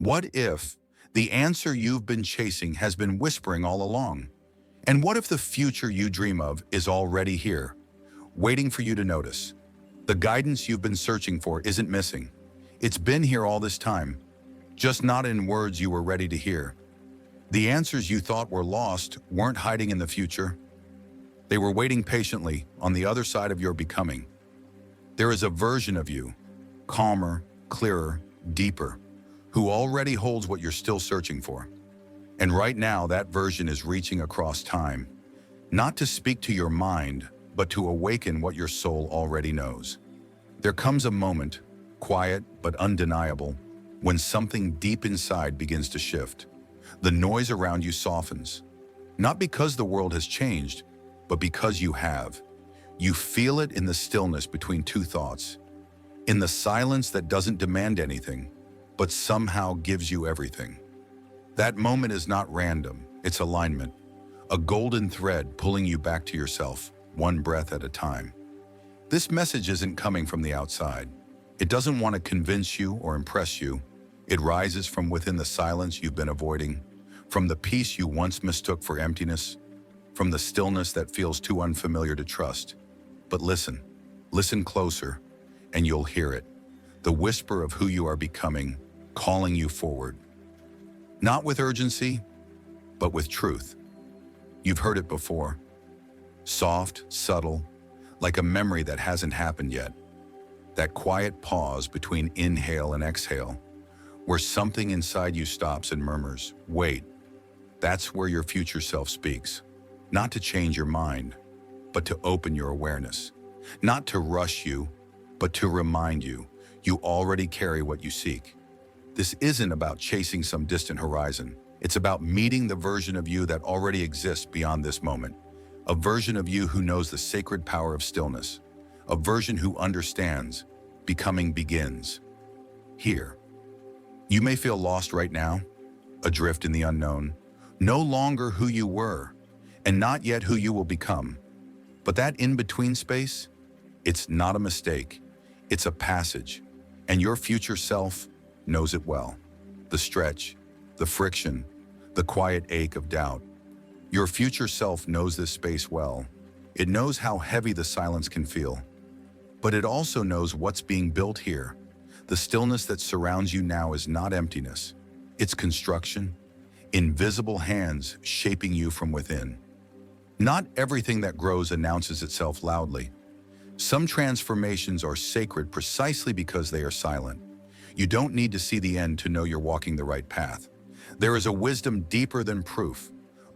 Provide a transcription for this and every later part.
What if the answer you've been chasing has been whispering all along? And what if the future you dream of is already here, waiting for you to notice? The guidance you've been searching for isn't missing. It's been here all this time, just not in words you were ready to hear. The answers you thought were lost weren't hiding in the future. They were waiting patiently on the other side of your becoming. There is a version of you, calmer, clearer, deeper, who already holds what you're still searching for. And right now, that version is reaching across time, not to speak to your mind, but to awaken what your soul already knows. There comes a moment, quiet but undeniable, when something deep inside begins to shift. The noise around you softens, not because the world has changed, but because you have. You feel it in the stillness between two thoughts, in the silence that doesn't demand anything, but somehow gives you everything. That moment is not random, it's alignment, a golden thread pulling you back to yourself, one breath at a time. This message isn't coming from the outside. It doesn't want to convince you or impress you. It rises from within the silence you've been avoiding, from the peace you once mistook for emptiness, from the stillness that feels too unfamiliar to trust. But listen closer, and you'll hear it. The whisper of who you are becoming, calling you forward. Not with urgency, but with truth. You've heard it before. Soft, subtle, like a memory that hasn't happened yet. That quiet pause between inhale and exhale, where something inside you stops and murmurs, wait. That's where your future self speaks. Not to change your mind, but to open your awareness. Not to rush you, but to remind you, you already carry what you seek. This isn't about chasing some distant horizon. It's about meeting the version of you that already exists beyond this moment. A version of you who knows the sacred power of stillness. A version who understands becoming begins here. You may feel lost right now, adrift in the unknown, no longer who you were, and not yet who you will become. But that in-between space, it's not a mistake. It's a passage, and your future self knows it well. The stretch, the friction, the quiet ache of doubt. Your future self knows this space well. It knows how heavy the silence can feel. But it also knows what's being built here. The stillness that surrounds you now is not emptiness. It's construction, invisible hands shaping you from within. Not everything that grows announces itself loudly. Some transformations are sacred precisely because they are silent. You don't need to see the end to know you're walking the right path. There is a wisdom deeper than proof,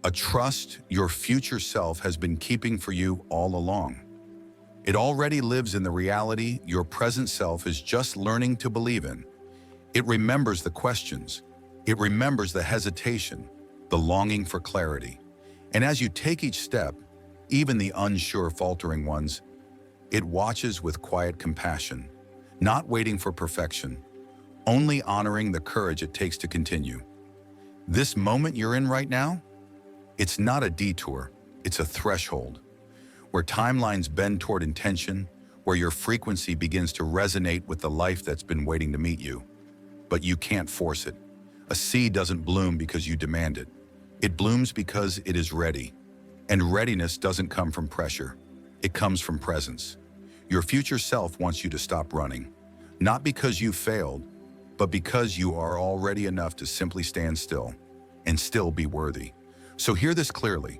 a trust your future self has been keeping for you all along. It already lives in the reality your present self is just learning to believe in. It remembers the questions. It remembers the hesitation, the longing for clarity. And as you take each step, even the unsure, faltering ones, it watches with quiet compassion, not waiting for perfection, only honoring the courage it takes to continue. This moment you're in right now, it's not a detour, it's a threshold, where timelines bend toward intention, where your frequency begins to resonate with the life that's been waiting to meet you. But you can't force it. A seed doesn't bloom because you demand it. It blooms because it is ready. And readiness doesn't come from pressure. It comes from presence. Your future self wants you to stop running, not because you failed, but because you are already enough to simply stand still and still be worthy. So hear this clearly.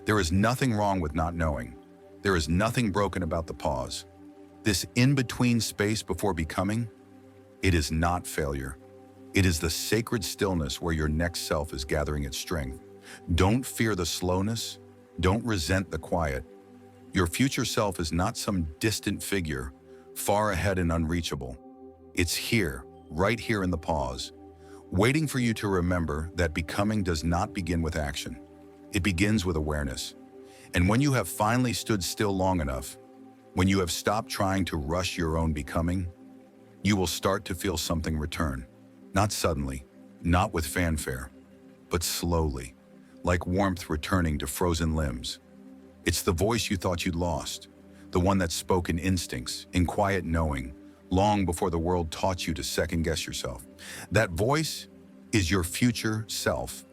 There is nothing wrong with not knowing. There is nothing broken about the pause. This in-between space before becoming, it is not failure. It is the sacred stillness where your next self is gathering its strength. Don't fear the slowness. Don't resent the quiet. Your future self is not some distant figure, far ahead and unreachable. It's here, right here in the pause, waiting for you to remember that becoming does not begin with action. It begins with awareness. And when you have finally stood still long enough, when you have stopped trying to rush your own becoming, you will start to feel something return. Not suddenly, not with fanfare, but slowly, like warmth returning to frozen limbs. It's the voice you thought you'd lost, the one that spoke in instincts, in quiet knowing, long before the world taught you to second-guess yourself. That voice, is your future self.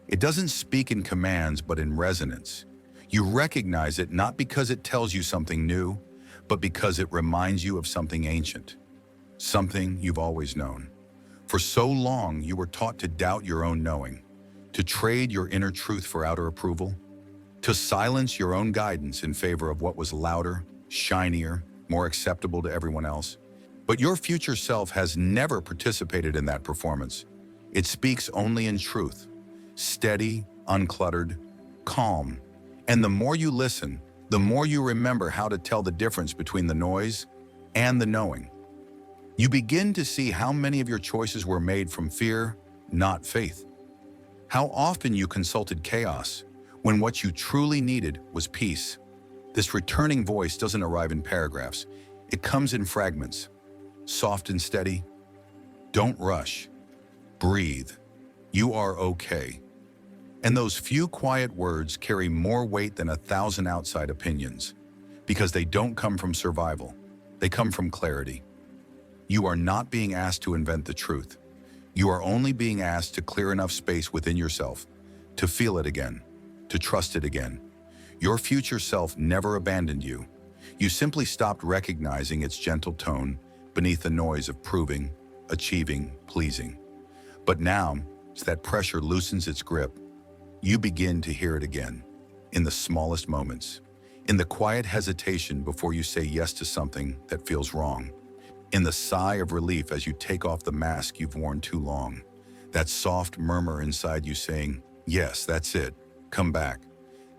It doesn't speak in commands, but in resonance. You recognize it not because it tells you something new, but because it reminds you of something ancient, something you've always known. For so long, you were taught to doubt your own knowing, to trade your inner truth for outer approval, to silence your own guidance in favor of what was louder, shinier, more acceptable to everyone else. But your future self has never participated in that performance. It speaks only in truth, steady, uncluttered, calm. And the more you listen, the more you remember how to tell the difference between the noise and the knowing. You begin to see how many of your choices were made from fear, not faith. How often you consulted chaos when what you truly needed was peace. This returning voice doesn't arrive in paragraphs. It comes in fragments, soft and steady. Don't rush. Breathe. You are okay. And those few quiet words carry more weight than 1,000 outside opinions, because they don't come from survival. They come from clarity. You are not being asked to invent the truth. You are only being asked to clear enough space within yourself to feel it again, to trust it again. Your future self never abandoned you. You simply stopped recognizing its gentle tone beneath the noise of proving, achieving, pleasing. But now, as that pressure loosens its grip, you begin to hear it again, in the smallest moments, in the quiet hesitation before you say yes to something that feels wrong, in the sigh of relief as you take off the mask you've worn too long, that soft murmur inside you saying, yes, that's it, come back.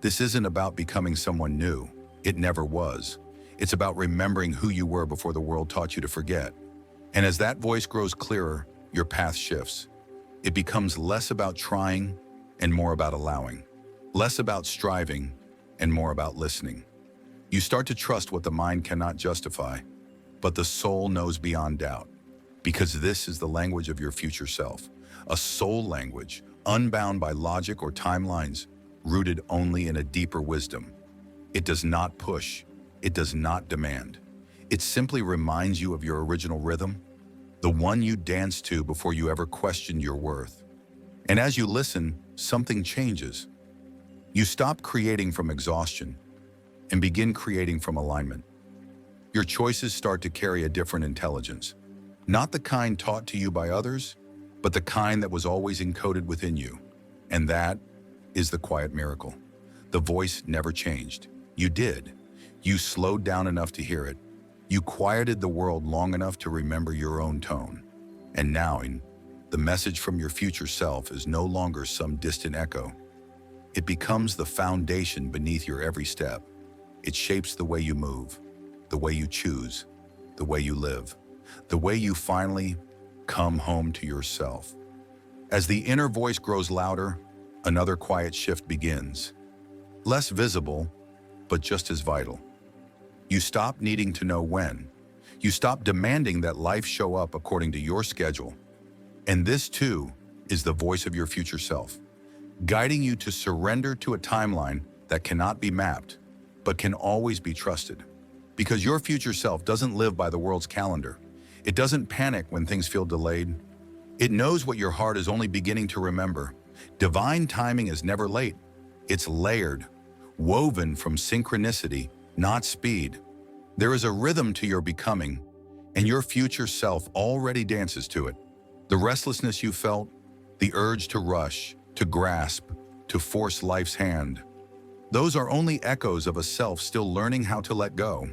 This isn't about becoming someone new. It never was. It's about remembering who you were before the world taught you to forget. And as that voice grows clearer, your path shifts. It becomes less about trying and more about allowing, less about striving and more about listening. You start to trust what the mind cannot justify, but the soul knows beyond doubt, because this is the language of your future self, a soul language, unbound by logic or timelines, rooted only in a deeper wisdom. It does not push, it does not demand. It simply reminds you of your original rhythm, the one you danced to before you ever questioned your worth. And as you listen, something changes. You stop creating from exhaustion and begin creating from alignment. Your choices start to carry a different intelligence, not the kind taught to you by others, but the kind that was always encoded within you. And that is the quiet miracle. The voice never changed. You did. You slowed down enough to hear it. You quieted the world long enough to remember your own tone. And now, the message from your future self is no longer some distant echo. It becomes the foundation beneath your every step. It shapes the way you move, the way you choose, the way you live, the way you finally come home to yourself. As the inner voice grows louder, another quiet shift begins. Less visible, but just as vital. You stop needing to know when. You stop demanding that life show up according to your schedule. And this, too, is the voice of your future self, guiding you to surrender to a timeline that cannot be mapped, but can always be trusted. Because your future self doesn't live by the world's calendar. It doesn't panic when things feel delayed. It knows what your heart is only beginning to remember. Divine timing is never late. It's layered, woven from synchronicity, not speed. There is a rhythm to your becoming, and your future self already dances to it. The restlessness you felt, the urge to rush, to grasp, to force life's hand, those are only echoes of a self still learning how to let go.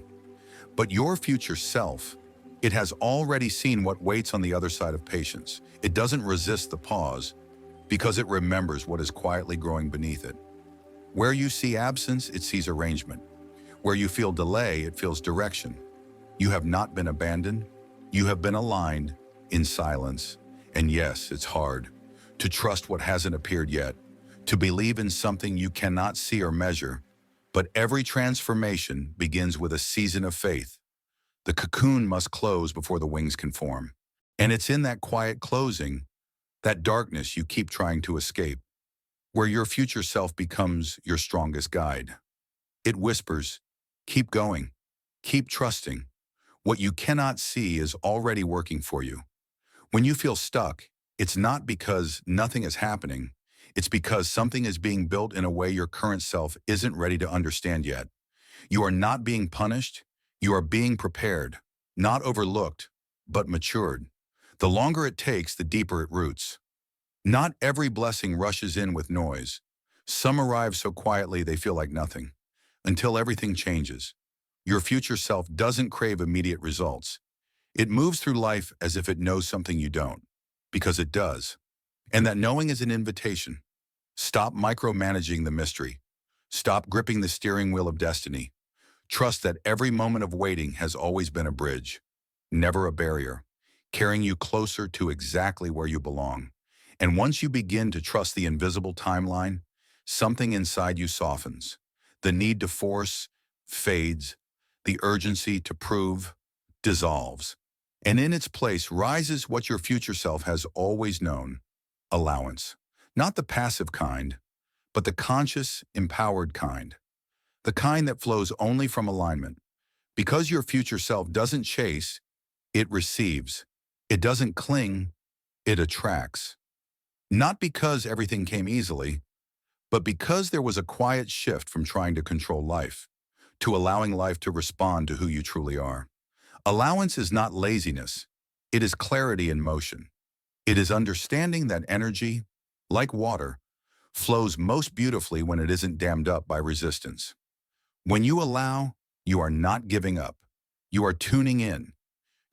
But your future self, it has already seen what waits on the other side of patience. It doesn't resist the pause because it remembers what is quietly growing beneath it. Where you see absence, it sees arrangement. Where you feel delay, it feels direction. You have not been abandoned. You have been aligned in silence. And yes, it's hard to trust what hasn't appeared yet, to believe in something you cannot see or measure. But every transformation begins with a season of faith. The cocoon must close before the wings can form. And it's in that quiet closing, that darkness you keep trying to escape, where your future self becomes your strongest guide. It whispers, keep going, keep trusting. What you cannot see is already working for you. When you feel stuck, It's not because nothing is happening. It's because something is being built in a way your current self isn't ready to understand yet. You are not being punished. You are being prepared, not overlooked, but matured. The longer it takes, the deeper it roots. Not every blessing rushes in with noise. Some arrive so quietly they feel like nothing, until everything changes. Your future self doesn't crave immediate results. It moves through life as if it knows something you don't, because it does. And that knowing is an invitation. Stop micromanaging the mystery. Stop gripping the steering wheel of destiny. Trust that every moment of waiting has always been a bridge, never a barrier, carrying you closer to exactly where you belong. And once you begin to trust the invisible timeline, something inside you softens. The need to force fades, the urgency to prove dissolves. And in its place rises what your future self has always known: allowance. Not the passive kind, but the conscious, empowered kind. The kind that flows only from alignment. Because your future self doesn't chase, it receives. It doesn't cling, it attracts. Not because everything came easily, but because there was a quiet shift from trying to control life to allowing life to respond to who you truly are. Allowance is not laziness. It is clarity in motion. It is understanding that energy, like water, flows most beautifully when it isn't dammed up by resistance. When you allow, you are not giving up. You are tuning in.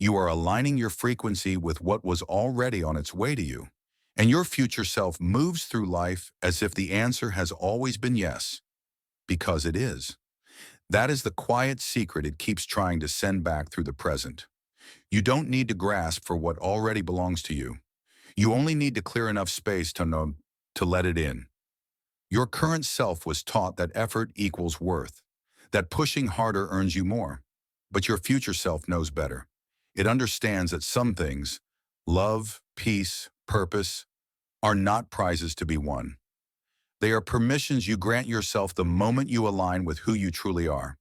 You are aligning your frequency with what was already on its way to you. And your future self moves through life as if the answer has always been yes, because it is. That is the quiet secret it keeps trying to send back through the present. You don't need to grasp for what already belongs to you. You only need to clear enough space to know to let it in. Your current self was taught that effort equals worth, that pushing harder earns you more. But your future self knows better. It understands that some things, love, peace, purpose, are not prizes to be won. They are permissions you grant yourself the moment you align with who you truly are.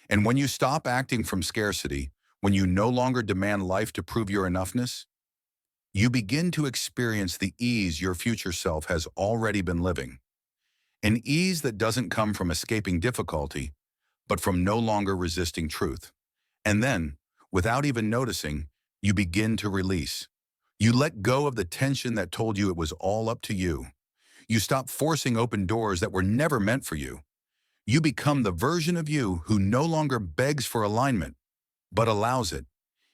And when you stop acting from scarcity, when you no longer demand life to prove your enoughness, you begin to experience the ease your future self has already been living. An ease that doesn't come from escaping difficulty, but from no longer resisting truth. And then, without even noticing, you begin to release. You let go of the tension that told you it was all up to you. You stop forcing open doors that were never meant for you. You become the version of you who no longer begs for alignment, but allows it.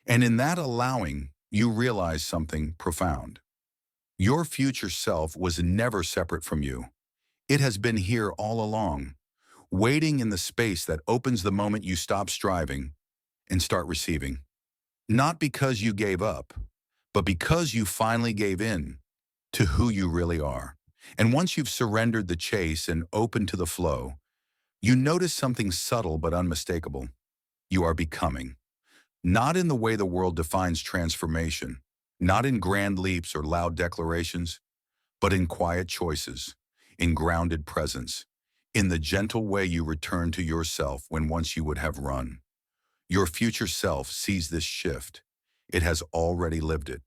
And in that allowing, you realize something profound. Your future self was never separate from you. It has been here all along, waiting in the space that opens the moment you stop striving and start receiving. Not because you gave up, but because you finally gave in to who you really are. And once you've surrendered the chase and opened to the flow, you notice something subtle but unmistakable. You are becoming. Not in the way the world defines transformation, not in grand leaps or loud declarations, but in quiet choices, in grounded presence, in the gentle way you return to yourself when once you would have run. Your future self sees this shift. It has already lived it,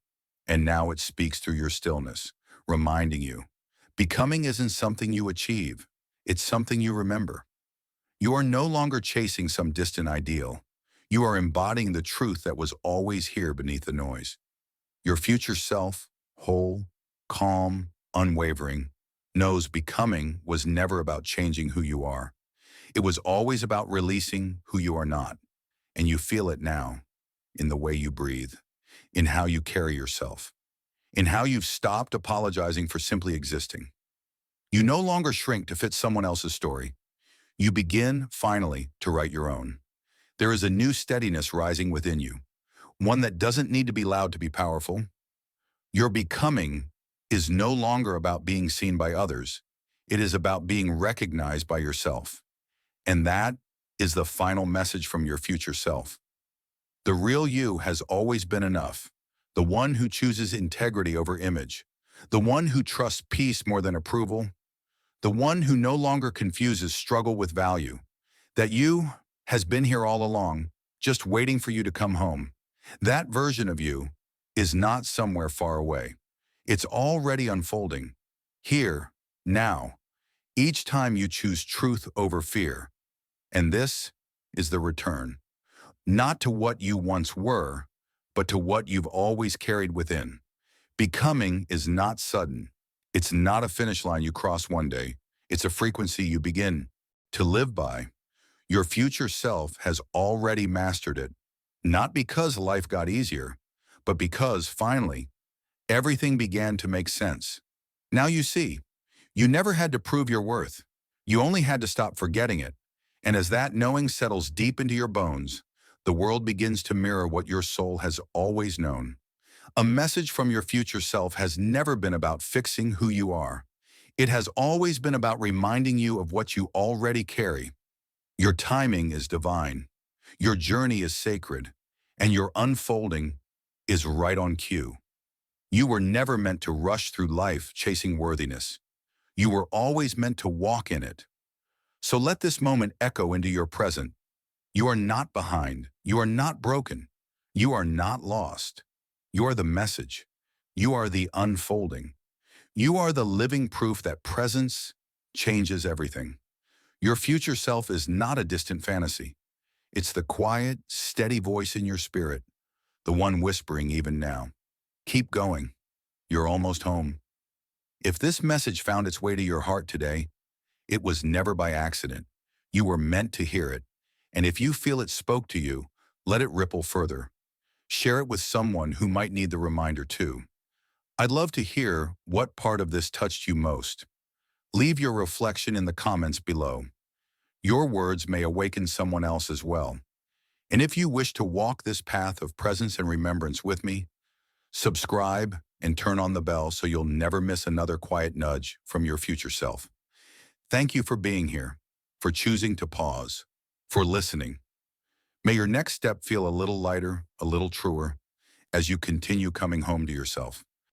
and now it speaks through your stillness, reminding you, becoming isn't something you achieve, it's something you remember. You are no longer chasing some distant ideal. You are embodying the truth that was always here beneath the noise. Your future self, whole, calm, unwavering, knows becoming was never about changing who you are. It was always about releasing who you are not. And you feel it now, in the way you breathe, in how you carry yourself, in how you've stopped apologizing for simply existing. You no longer shrink to fit someone else's story. You begin, finally, to write your own. There is a new steadiness rising within you, one that doesn't need to be loud to be powerful. Your becoming is no longer about being seen by others. It is about being recognized by yourself. And that is the final message from your future self. The real you has always been enough. The one who chooses integrity over image. The one who trusts peace more than approval. The one who no longer confuses struggle with value. That you has been here all along, just waiting for you to come home. That version of you is not somewhere far away. It's already unfolding. Here, now, each time you choose truth over fear. And this is the return. Not to what you once were, but to what you've always carried within. Becoming is not sudden. It's not a finish line you cross one day. It's a frequency you begin to live by. Your future self has already mastered it, not because life got easier, but because, finally, everything began to make sense. Now you see, you never had to prove your worth. You only had to stop forgetting it. And as that knowing settles deep into your bones, the world begins to mirror what your soul has always known. A message from your future self has never been about fixing who you are. It has always been about reminding you of what you already carry. Your timing is divine. Your journey is sacred. And your unfolding is right on cue. You were never meant to rush through life chasing worthiness. You were always meant to walk in it. So let this moment echo into your present. You are not behind. You are not broken. You are not lost. You are the message. You are the unfolding. You are the living proof that presence changes everything. Your future self is not a distant fantasy. It's the quiet, steady voice in your spirit, the one whispering even now. Keep going. You're almost home. If this message found its way to your heart today, it was never by accident. You were meant to hear it. And if you feel it spoke to you, let it ripple further. Share it with someone who might need the reminder too. I'd love to hear what part of this touched you most. Leave your reflection in the comments below. Your words may awaken someone else as well. And if you wish to walk this path of presence and remembrance with me, subscribe and turn on the bell so you'll never miss another quiet nudge from your future self. Thank you for being here, for choosing to pause, for listening. May your next step feel a little lighter, a little truer, as you continue coming home to yourself.